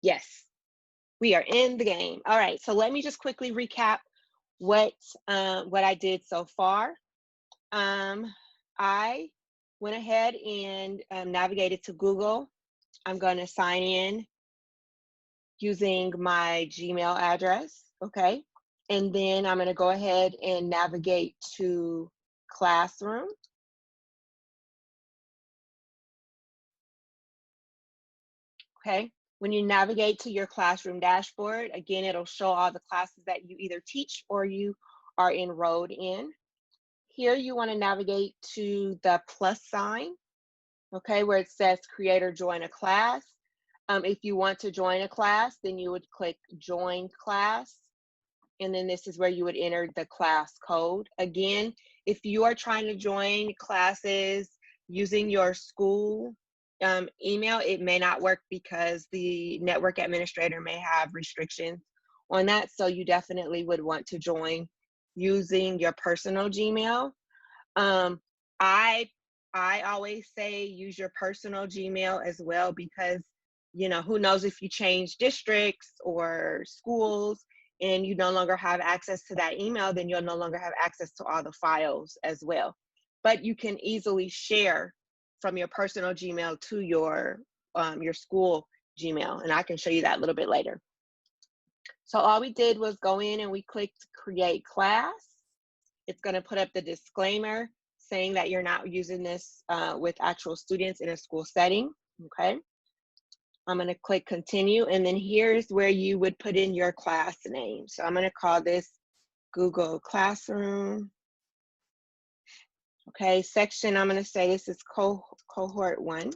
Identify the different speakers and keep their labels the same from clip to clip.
Speaker 1: Yes, we are in the game. All right, so let me just quickly recap what I did so far. I went ahead and navigated to Google. I'm going to sign in using my Gmail address, okay? And then I'm going to go ahead and navigate to Classroom. Okay, when you navigate to your Classroom dashboard, again, it'll show all the classes that you either teach or you are enrolled in. Here you want to navigate to the plus sign, okay, where it says create or join a class. If you want to join a class, then you would click join class. And then this is where you would enter the class code. Again, if you are trying to join classes using your school email, it may not work because the network administrator may have restrictions on that. So you definitely would want to join using your personal Gmail. I always say use your personal Gmail as well, because you know, who knows, if you change districts or schools and you no longer have access to that email, then you'll no longer have access to all the files as well. But you can easily share from your personal Gmail to your school Gmail, and I can show you that a little bit later. So all we did was go in and we clicked create class. It's going to put up the disclaimer saying that you're not using this with actual students in a school setting, okay? I'm going to click continue, and then here's where you would put in your class name. So I'm going to call this Google Classroom. Okay, section, I'm going to say this is cohort 1.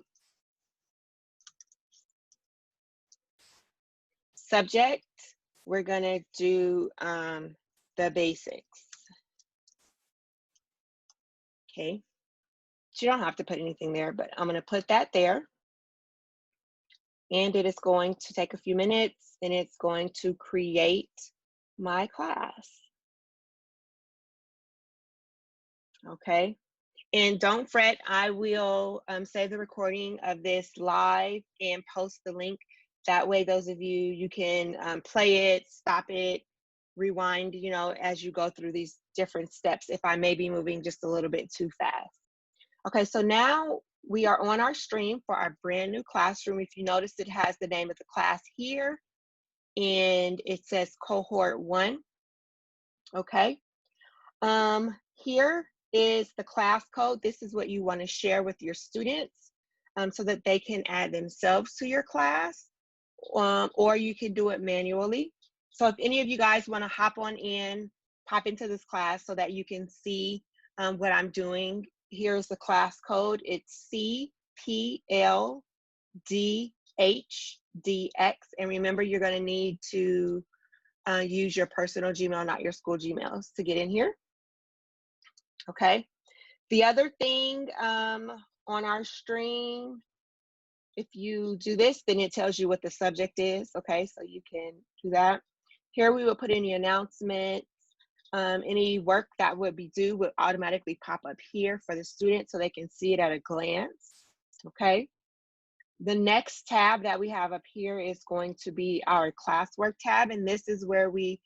Speaker 1: Subject, we're going to do the basics. Okay, so you don't have to put anything there, but I'm going to put that there. And it is going to take a few minutes, and it's going to create my class. Okay, and don't fret, I will save the recording of this live and post the link. That way, those of you, you can play it, stop it, rewind, you know, as you go through these different steps if I may be moving just a little bit too fast. Okay, so now we are on our stream for our brand new classroom. If you notice, it has the name of the class here, and it says cohort 1. Okay, here is the class code. This is what you want to share with your students so that they can add themselves to your class, or you can do it manually. So if any of you guys want to hop on in, pop into this class so that you can see what I'm doing. Here's the class code. It's CPLDHDX. And remember, you're going to need to use your personal Gmail, not your school Gmails, to get in here. Okay. The other thing on our stream, if you do this, then it tells you what the subject is. Okay, so you can do that. Here we will put any announcements. Any work that would be due would automatically pop up here for the student so they can see it at a glance. Okay. The next tab that we have up here is going to be our classwork tab, and this is where we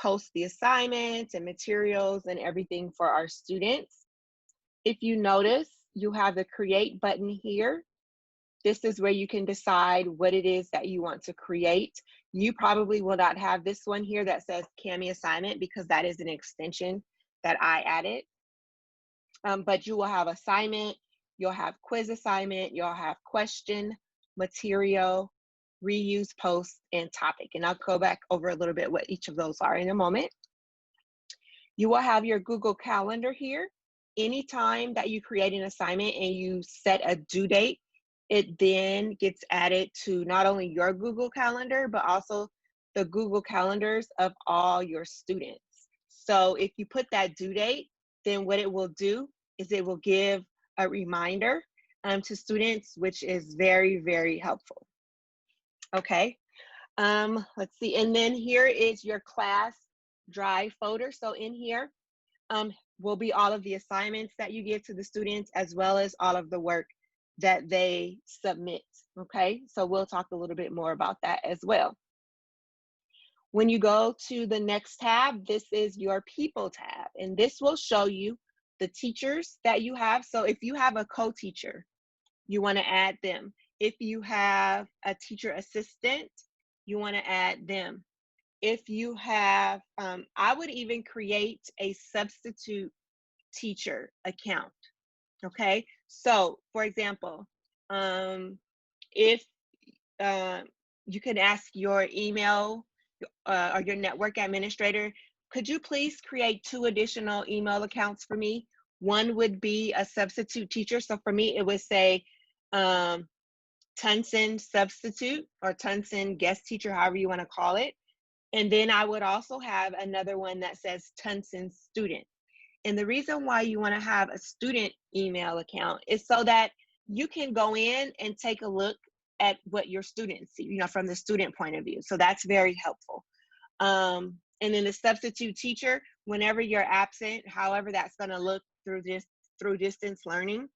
Speaker 1: post the assignments and materials and everything for our students. If you notice, you have the create button here. This is where you can decide what it is that you want to create. You probably will not have this one here that says Cami assignment because that is an extension that I added. But you will have assignment, you'll have quiz assignment, you'll have question, material, reuse post, and topic. And I'll go back over a little bit what each of those are in a moment. You will have your Google Calendar here. Anytime that you create an assignment and you set a due date, it then gets added to not only your Google Calendar, but also the Google Calendars of all your students. So if you put that due date, then what it will do is it will give a reminder to students, which is very, very helpful. Okay, let's see. And then here is your class drive folder. So in here will be all of the assignments that you give to the students, as well as all of the work that they submit. Okay, so we'll talk a little bit more about that as well. When you go to the next tab, this is your people tab, and this will show you the teachers that you have. So if you have a co-teacher, you want to add them. If you have a teacher assistant, you want to add them. If you have, I would even create a substitute teacher account. Okay, so for example, if you can ask your email or your network administrator, could you please create 2 additional email accounts for me? One would be a substitute teacher. So for me, it would say Tunson substitute or Tunson guest teacher, however you want to call it. And then I would also have another one that says Tunson student. And the reason why you want to have a student email account is so that you can go in and take a look at what your students see, you know, from the student point of view. So that's very helpful. And then the substitute teacher, whenever you're absent, however that's going to look through distance learning,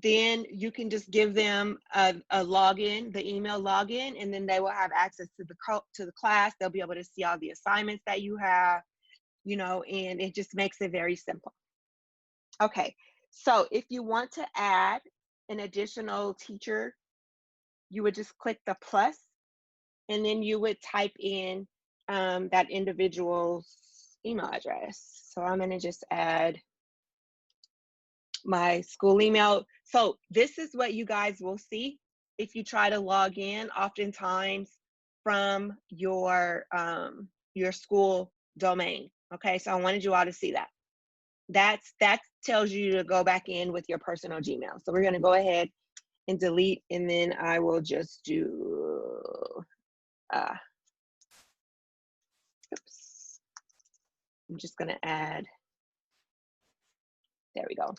Speaker 1: then you can just give them a login, the email login, and then they will have access to the class. They'll be able to see all the assignments that you have, you know, and it just makes it very simple. Okay, so if you want to add an additional teacher, you would just click the plus, and then you would type in that individual's email address. So I'm going to just add my school email. So this is what you guys will see if you try to log in, oftentimes from your school domain. Okay, so I wanted you all to see that. That tells you to go back in with your personal Gmail. So we're going to go ahead and delete, and then I will just do oops. I'm just going to add, there we go.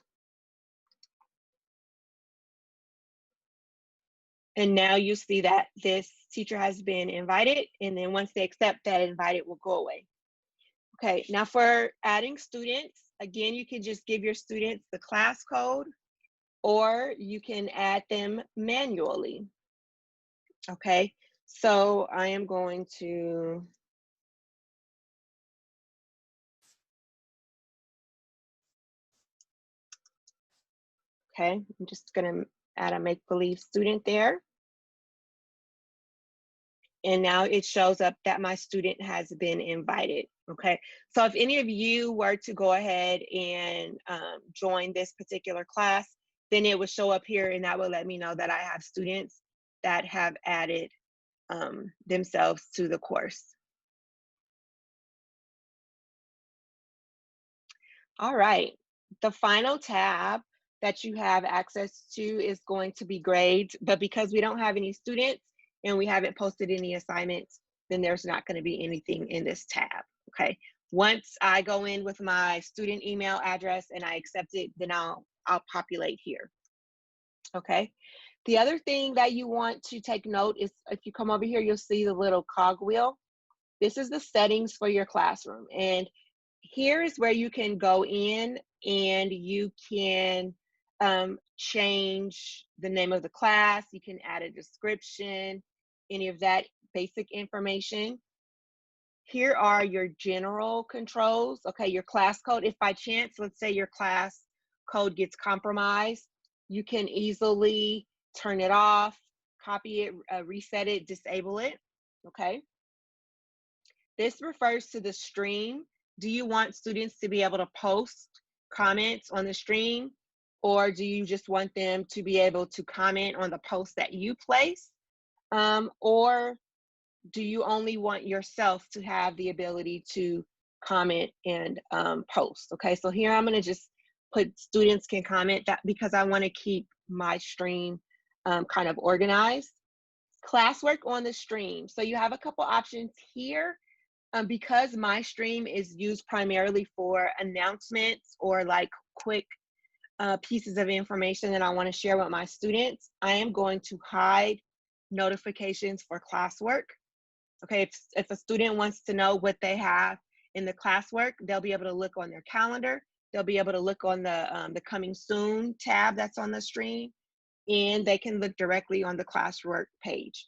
Speaker 1: And now you see that this teacher has been invited, and then once they accept that invite, it will go away. Okay, now for adding students, again, you can just give your students the class code, or you can add them manually. Okay, so I am going to, okay, I'm just gonna add a make-believe student there. And now it shows up that my student has been invited. Okay, so if any of you were to go ahead and join this particular class, then it would show up here, and that will let me know that I have students that have added themselves to the course. All right, the final tab that you have access to is going to be grades, but because we don't have any students and we haven't posted any assignments, then there's not going to be anything in this tab. Okay, once I go in with my student email address and I accept it, then I'll populate here. Okay, the other thing that you want to take note is if you come over here, you'll see the little cogwheel. This is the settings for your classroom, and here is where you can go in and you can change the name of the class. You can add a description, any of that basic information. Here are your general controls. Okay, your class code. If by chance, let's say your class code gets compromised, you can easily turn it off, copy it, reset it, disable it. Okay. This refers to the stream. Do you want students to be able to post comments on the stream, or do you just want them to be able to comment on the post that you place? Or do you only want yourself to have the ability to comment and post? Okay, so here I'm going to just put students can comment, that because I want to keep my stream kind of organized. Classwork on the stream. So you have a couple options here. Because my stream is used primarily for announcements or like quick pieces of information that I want to share with my students, I am going to hide notifications for classwork. Okay, if a student wants to know what they have in the classwork, they'll be able to look on their calendar. they'll be able to look on the coming soon tab that's on the screen, and they can look directly on the Classwork page.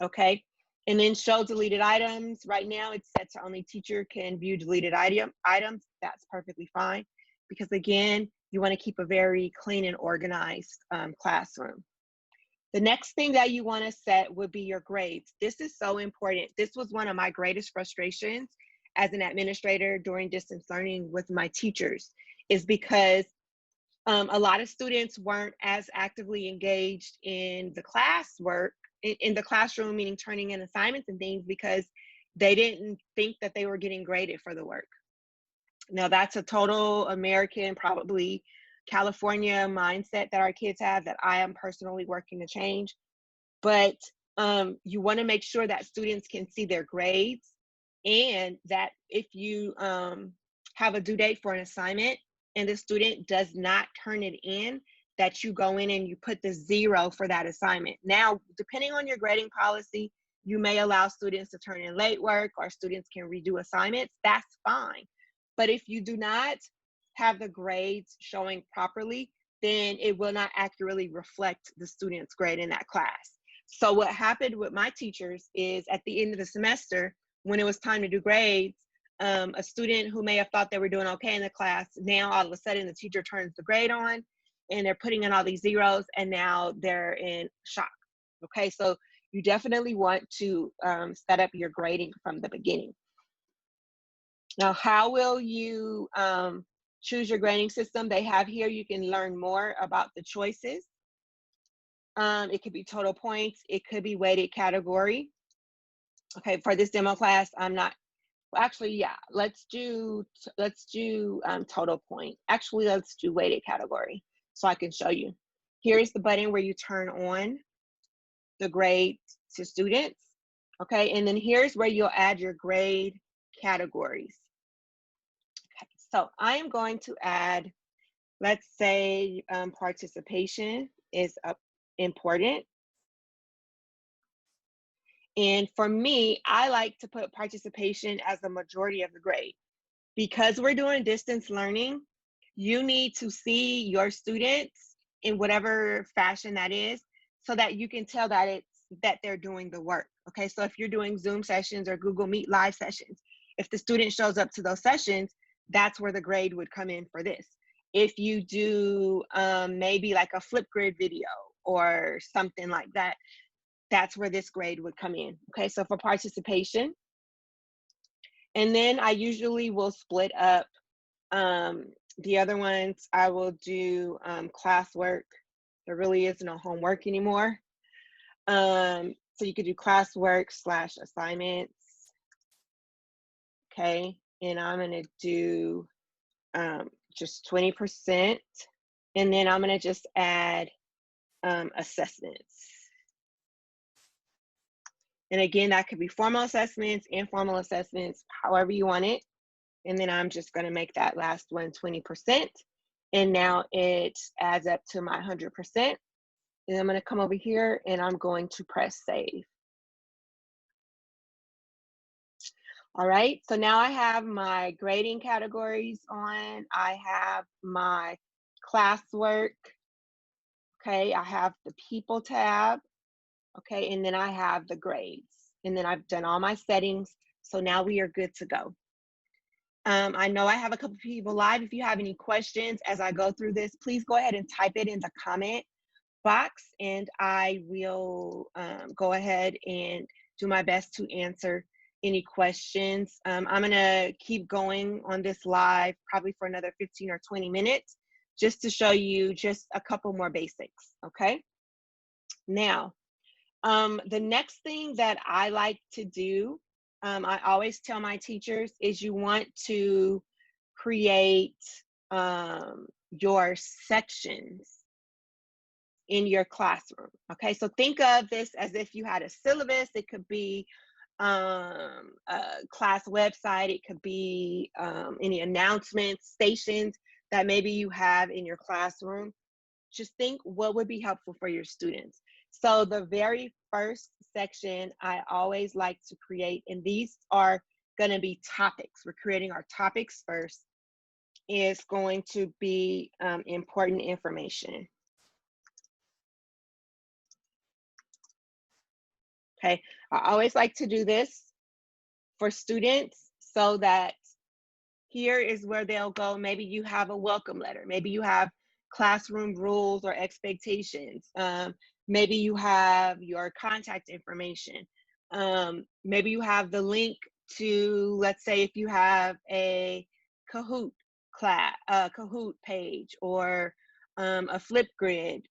Speaker 1: Okay, and then show deleted items. Right now it's set to only teacher can view deleted items. That's perfectly fine, because again, you want to keep a very clean and organized classroom. The next thing that you want to set would be your grades. This is so important. This was one of my greatest frustrations as an administrator during distance learning with my teachers, is because a lot of students weren't as actively engaged in the classwork, in the classroom, meaning turning in assignments and things, because they didn't think that they were getting graded for the work. Now, that's a total American, probably California mindset that our kids have, that I am personally working to change. But you want to make sure that students can see their grades, and that if you have a due date for an assignment and the student does not turn it in, that you go in and you put the 0 for that assignment. Now, depending on your grading policy, you may allow students to turn in late work, or students can redo assignments. That's fine. But if you do not have the grades showing properly, then it will not accurately reflect the student's grade in that class. So what happened with my teachers is, at the end of the semester, when it was time to do grades, a student who may have thought they were doing okay in the class, now all of a sudden the teacher turns the grade on and they're putting in all these zeros, and now they're in shock. Okay, so you definitely want to set up your grading from the beginning. Now, how will you choose your grading system? They have here, you can learn more about the choices. It could be total points. It could be weighted category. Okay, for this demo class, I'm not, well, actually, yeah, let's do total point. Actually, let's do weighted category so I can show you. Here's the button where you turn on the grade to students. Okay, and then here's where you'll add your grade categories. Okay, so I am going to add, let's say participation is important. And for me, I like to put participation as the majority of the grade. Because we're doing distance learning, you need to see your students in whatever fashion that is, so that you can tell that they're doing the work. Okay, so if you're doing Zoom sessions or Google Meet live sessions, if the student shows up to those sessions, that's where the grade would come in for this. If you do maybe like a Flipgrid video or something like that, that's where this grade would come in. Okay, so for participation. And then I usually will split up the other ones. I will do classwork. There really is no homework anymore. So you could do classwork / assignments. Okay, and I'm gonna do just 20%. And then I'm gonna just add assessments. And again, that could be formal assessments, informal assessments, however you want it. And then I'm just going to make that last one 20%. And now it adds up to my 100%. And I'm going to come over here and I'm going to press save. All right, so now I have my grading categories on. I have my classwork. Okay, I have the people tab. Okay, and then I have the grades. And then I've done all my settings. So now we are good to go. I know I have a couple people live. If you have any questions as I go through this, please go ahead and type it in the comment box, and I will go ahead and do my best to answer any questions. I'm gonna keep going on this live probably for another 15 or 20 minutes, just to show you just a couple more basics, okay? Now, the next thing that I like to do, I always tell my teachers, is you want to create your sections in your classroom. Okay, so think of this as if you had a syllabus. It could be a class website. It could be any announcements, stations that maybe you have in your classroom. Just think what would be helpful for your students. So the very first section I always like to create, and these are going to be topics. We're creating our topics first. is going to be important information. Okay, I always like to do this for students so that here is where they'll go. Maybe you have a welcome letter. Maybe you have classroom rules or expectations. Maybe you have your contact information. Maybe you have the link to, let's say, if you have a Kahoot class, Kahoot page, or a Flipgrid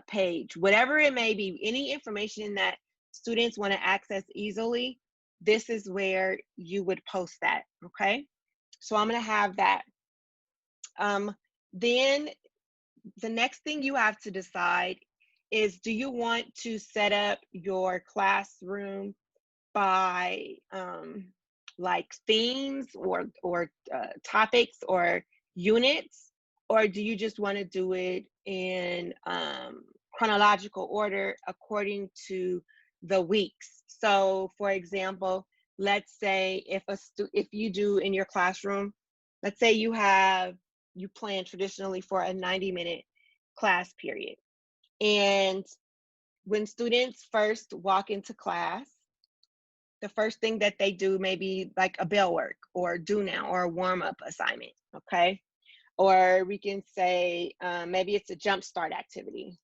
Speaker 1: page, whatever it may be, any information that students want to access easily, this is where you would post that, okay? So I'm going to have that. Then the next thing you have to decide is, do you want to set up your classroom by like themes or topics or units, or do you just want to do it in chronological order according to the weeks? So for example, let's say if you do in your classroom, let's say you plan traditionally for a 90-minute class period, and when students first walk into class, the first thing that they do may be like a bell work or do now or a warm-up assignment, okay? Or we can say maybe it's a Jumpstart activity.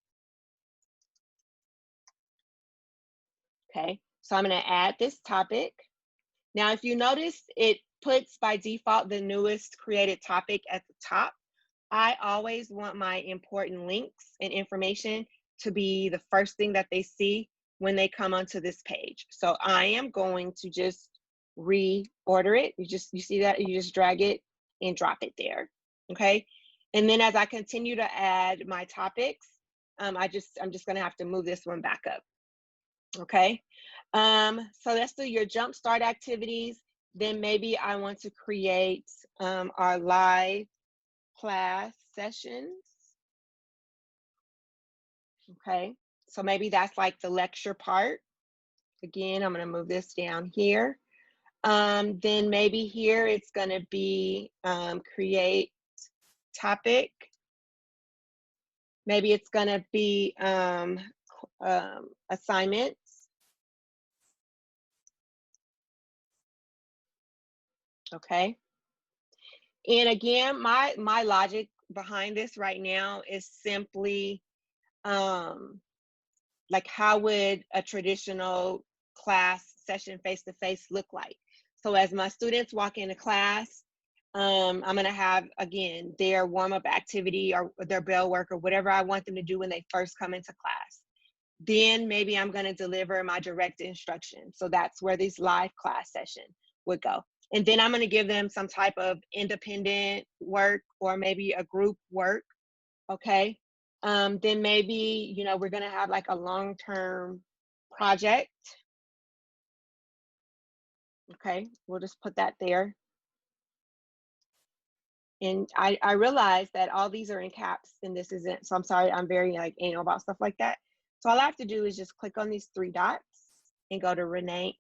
Speaker 1: Okay, so I'm going to add this topic. Now, if you notice, it puts by default the newest created topic at the top. I always want my important links and information to be the first thing that they see when they come onto this page. So I am going to just reorder it. You see that? You just drag it and drop it there. Okay. And then as I continue to add my topics, I'm just going to have to move this one back up. Okay. So let's do your Jumpstart activities. Then maybe I want to create our live class sessions. Okay, so maybe that's like the lecture part. Again, I'm going to move this down here. Then maybe here it's going to be create topic. Maybe it's going to be assignments. Okay. And again, my logic behind this right now is simply like, how would a traditional class session face-to-face look like? So as my students walk into class, I'm going to have, again, their warm-up activity or their bell work or whatever I want them to do when they first come into class. Then maybe I'm going to deliver my direct instruction. So that's where this live class session would go. And then I'm going to give them some type of independent work or maybe a group work. Okay. Then maybe, we're going to have like a long-term project. Okay. We'll just put that there. And I realize that all these are in caps and this isn't, so I'm sorry, I'm very like anal about stuff like that. So all I have to do is just click on these 3 dots and go to rename,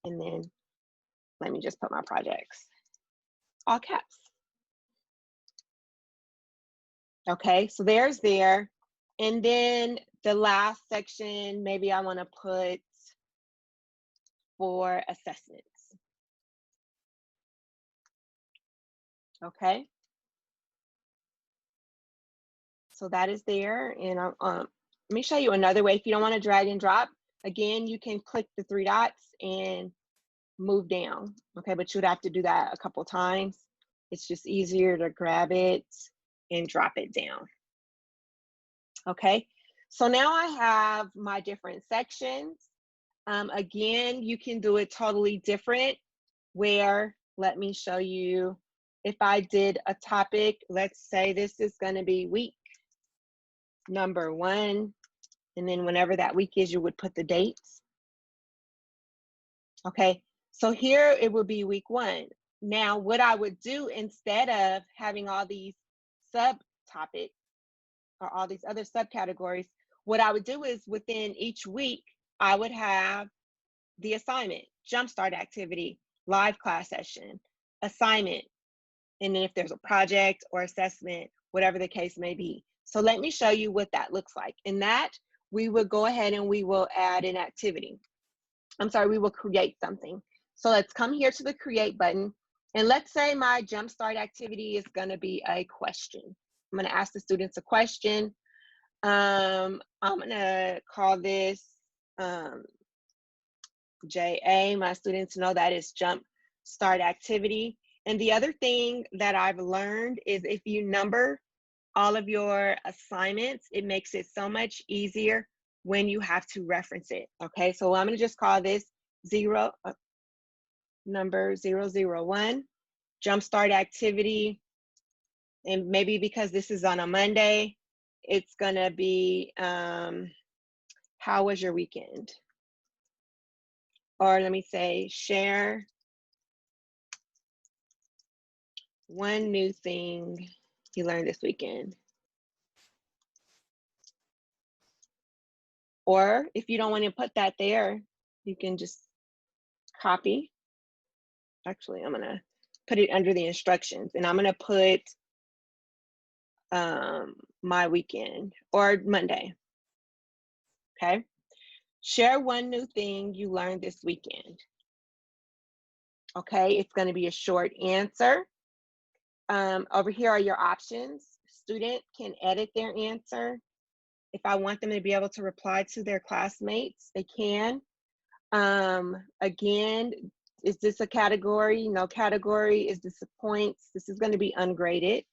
Speaker 1: and then let me just put my projects, all caps. Okay, so there's there. And then the last section, maybe I want to put for assessments. Okay. So that is there. And let me show you another way. If you don't want to drag and drop, again, you can click the 3 dots and move down. Okay, but you would have to do that a couple times. It's just easier to grab it and drop it down. Okay, so now I have my different sections. Again, you can do it totally different where, let me show you, if I did a topic, let's say this is going to be week number 1, and then whenever that week is, you would put the dates. Okay, so here it would be week 1. Now, what I would do instead of having all these subtopics or all these other subcategories, what I would do is within each week, I would have the assignment, Jumpstart activity, live class session, assignment, and then if there's a project or assessment, whatever the case may be. So let me show you what that looks like. In that, we will go ahead and we will add an activity. I'm sorry, we will create something. So let's come here to the create button. And let's say my Jumpstart activity is gonna be a question. I'm gonna ask the students a question. I'm gonna call this JA. My students know that is Jumpstart activity. And the other thing that I've learned is if you number all of your assignments, it makes it so much easier when you have to reference it. Okay, so I'm gonna just call this number 001, Jumpstart activity. And maybe because this is on a Monday, it's gonna be, how was your weekend? Or let me say, share one new thing you learned this weekend. Or if you don't want to put that there, you can just copy. Actually, I'm gonna put it under the instructions, and I'm gonna put my weekend or Monday. Okay. Share one new thing you learned this weekend. Okay, it's going to be a short answer. Over here are your options. Student can edit their answer. If I want them to be able to reply to their classmates, they can. Again, is this a category? No category. Is this a points? This is going to be ungraded,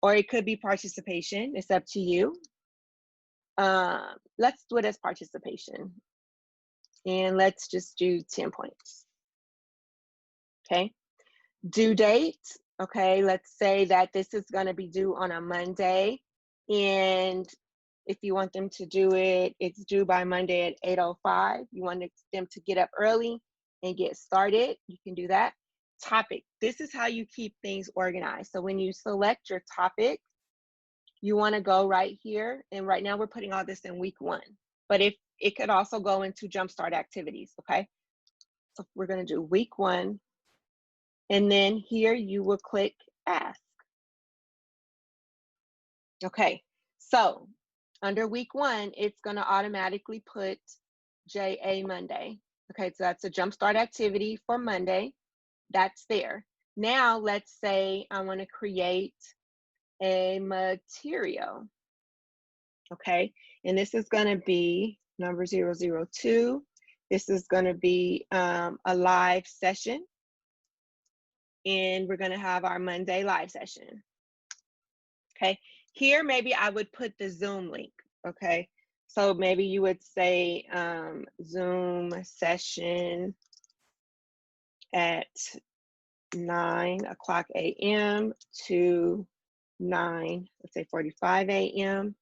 Speaker 1: or it could be participation. It's up to you. Let's do it as participation. And let's just do 10 points. Okay. Due date. Okay, let's say that this is going to be due on a Monday. And if you want them to do it, it's due by Monday at 8:05. You want them to get up early and get started, you can do that. Topic. This is how you keep things organized. So when you select your topic, you want to go right here. And right now we're putting all this in week 1. But if it could also go into Jumpstart activities, okay? So we're going to do week 1. And then here you will click ask. Okay, so under week 1, it's going to automatically put JA Monday. Okay, so that's a Jumpstart activity for Monday. That's there. Now let's say I want to create a material. Okay, and this is going to be number 002. This is going to be a live session. And we're going to have our Monday live session. Okay, here maybe I would put the Zoom link. Okay, so maybe you would say Zoom session at 9:00 a.m. to 9:45 a.m.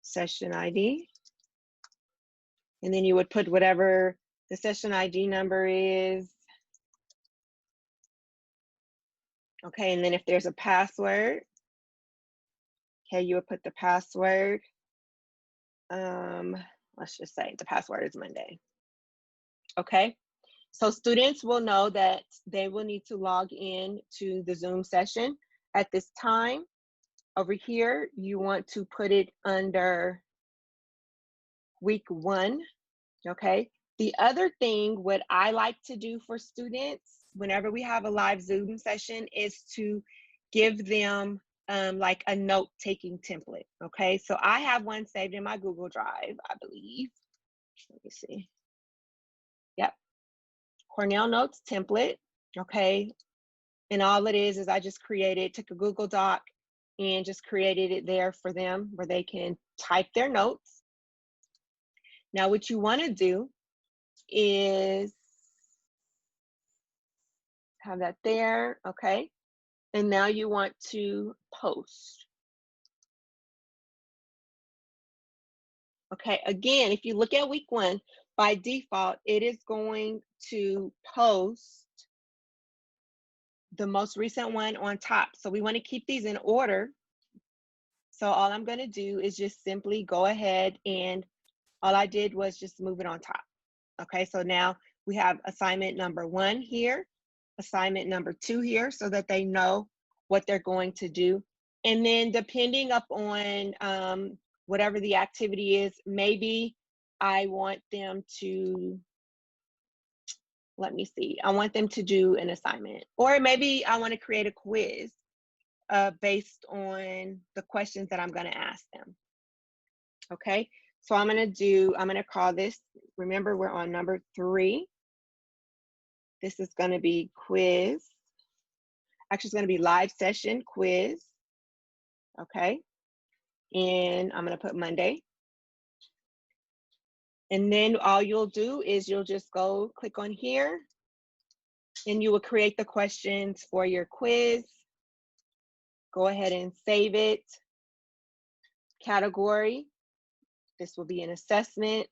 Speaker 1: session ID. And then you would put whatever the session ID number is. Okay, and then if there's a password, okay, you would put the password. Let's just say the password is Monday. Okay, so students will know that they will need to log in to the Zoom session at this time. Over here, you want to put it under week 1, okay? The other thing, what I like to do for students whenever we have a live Zoom session is to give them like a note-taking template, okay? So I have one saved in my Google Drive, I believe. Let me see. Yep, Cornell Notes template, okay? And all it is I just took a Google Doc and just created it there for them where they can type their notes. Now what you wanna do is have that there, okay? And now you want to post. Okay, again, if you look at week 1, by default, it is going to post the most recent one on top. So we want to keep these in order. So all I'm going to do is just simply go ahead, and all I did was just move it on top. Okay, so now we have assignment number 1 here, assignment number 2 here, so that they know what they're going to do. And then depending upon whatever the activity is, maybe I want them to, let me see, I want them to do an assignment, or maybe I want to create a quiz based on the questions that I'm going to ask them. Okay, so I'm going to call this, remember we're on number 3. This is going to be quiz. Actually, it's going to be live session quiz. Okay, and I'm going to put Monday. And then all you'll do is you'll just go click on here and you will create the questions for your quiz. Go ahead and save it. Category, this will be an assessment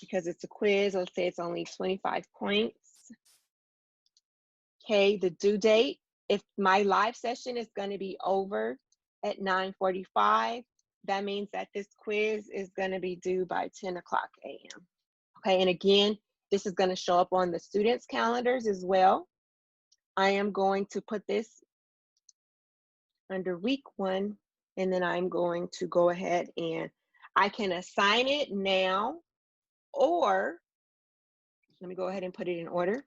Speaker 1: because it's a quiz. Let's say it's only 25 points. Okay, the due date, if my live session is going to be over at 9:45, that means that this quiz is going to be due by 10 o'clock a.m. Okay, and again, this is going to show up on the students' calendars as well. I am going to put this under week 1, and then I'm going to go ahead and I can assign it now, or let me go ahead and put it in order.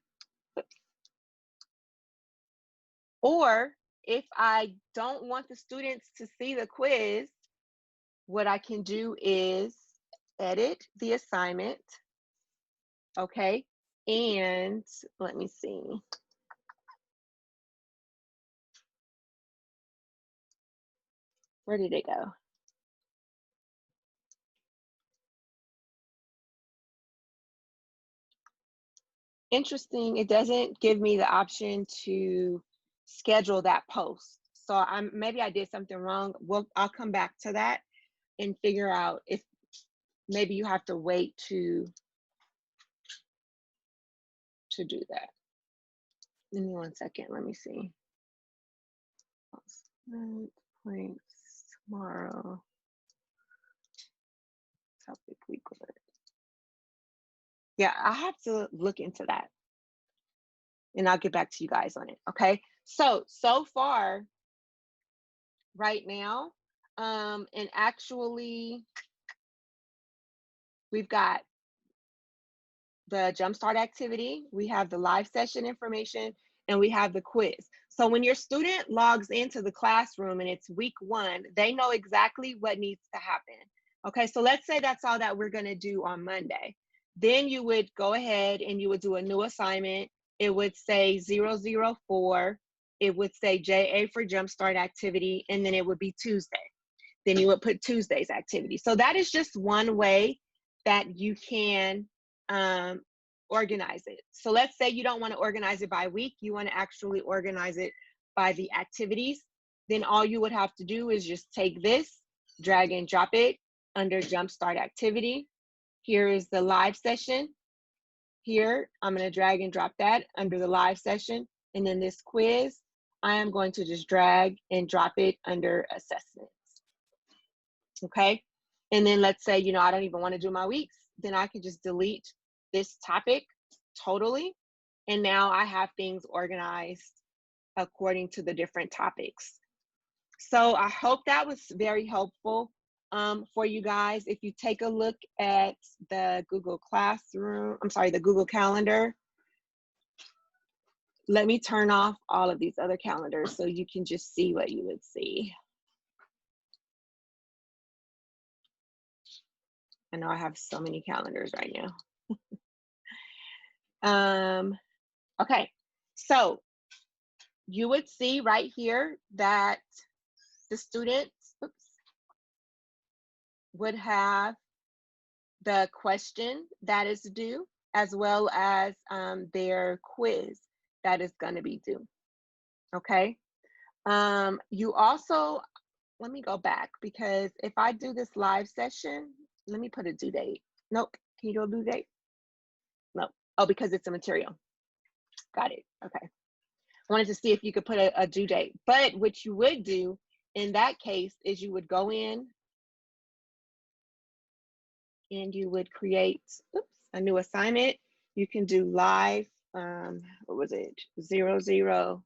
Speaker 1: Or if I don't want the students to see the quiz, what I can do is edit the assignment, okay? And let me see. Where did it go? Interesting, it doesn't give me the option to schedule that post. So maybe I did something wrong. I'll come back to that and figure out if maybe you have to wait to do that. Give me 1 second, let me see. Points tomorrow. Topic week 1. Yeah, I have to look into that and I'll get back to you guys on it. Okay, so far right now, and actually we've got the Jumpstart activity, we have the live session information, and we have the quiz. So when your student logs into the classroom and it's week 1, they know exactly what needs to happen. Okay, so let's say that's all that we're going to do on Monday. Then you would go ahead and you would do a new assignment. It would say 004. It would say JA for Jumpstart activity, and then it would be Tuesday. Then you would put Tuesday's activity. So that is just one way that you can organize it. So let's say you don't want to organize it by week, you want to actually organize it by the activities. Then all you would have to do is just take this, drag and drop it under Jumpstart activity. Here is the live session. Here, I'm going to drag and drop that under the live session. And then this quiz, I am going to just drag and drop it under assessments. Okay. And then let's say, I don't even want to do my weeks. Then I can just delete this topic totally. And now I have things organized according to the different topics. So I hope that was very helpful for you guys. If you take a look at the Google Classroom, the Google Calendar, let me turn off all of these other calendars so you can just see what you would see. I know I have so many calendars right now. Okay, so you would see right here that the students would have the question that is due, as well as their quiz that is going to be due. Okay, you also, let me go back, because if I do this live session, let me put a due date. Nope, can you do a due date? Nope. Oh, because it's a material. Got it. Okay. I wanted to see if you could put a due date. But what you would do in that case is you would go in and you would create a new assignment. You can do live, what was it? 002.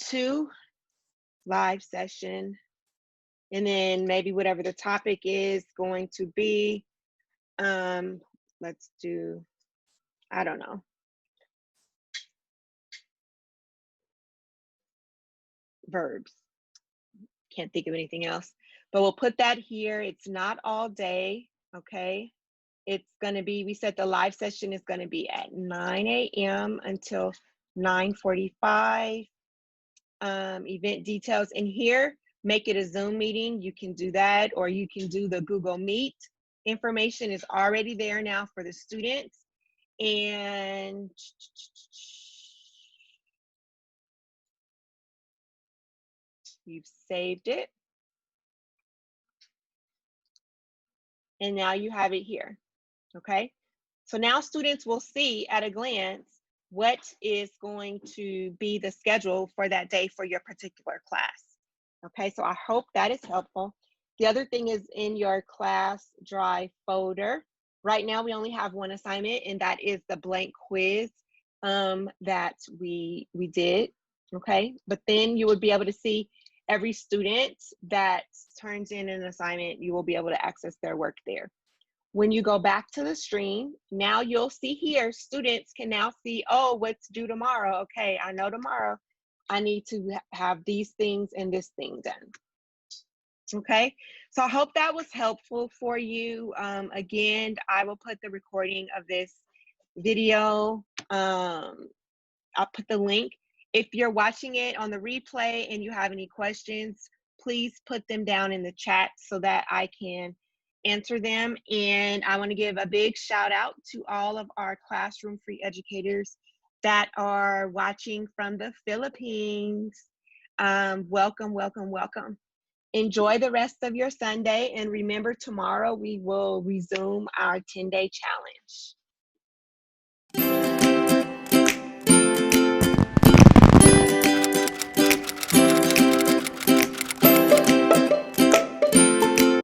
Speaker 1: 2 live session, and then maybe whatever the topic is going to be, let's do, I don't know, verbs. Can't think of anything else, but we'll put that here. It's not all day, okay? It's going to be, we said the live session is going to be at 9 a.m. until 9:45. Event details in here, make it a Zoom meeting. You can do that, or you can do the Google Meet. Information is already there now for the students. And you've saved it. And now you have it here, okay? So now students will see at a glance what is going to be the schedule for that day for your particular class. Okay, so I hope that is helpful. The other thing is in your class drive folder. Right now we only have one assignment, and that is the blank quiz that we did, okay? But then you would be able to see every student that turns in an assignment, you will be able to access their work there. When you go back to the stream, now you'll see here, students can now see, oh, what's due tomorrow? Okay, I know tomorrow I need to have these things and this thing done. Okay, so I hope that was helpful for you. Again, I will put the recording of this video. I'll put the link. If you're watching it on the replay and you have any questions, please put them down in the chat so that I can answer them. And I want to give a big shout out to all of our classroom free educators that are watching from the Philippines. Welcome, welcome, welcome. Enjoy the rest of your Sunday, and remember, tomorrow we will resume our 10-day challenge.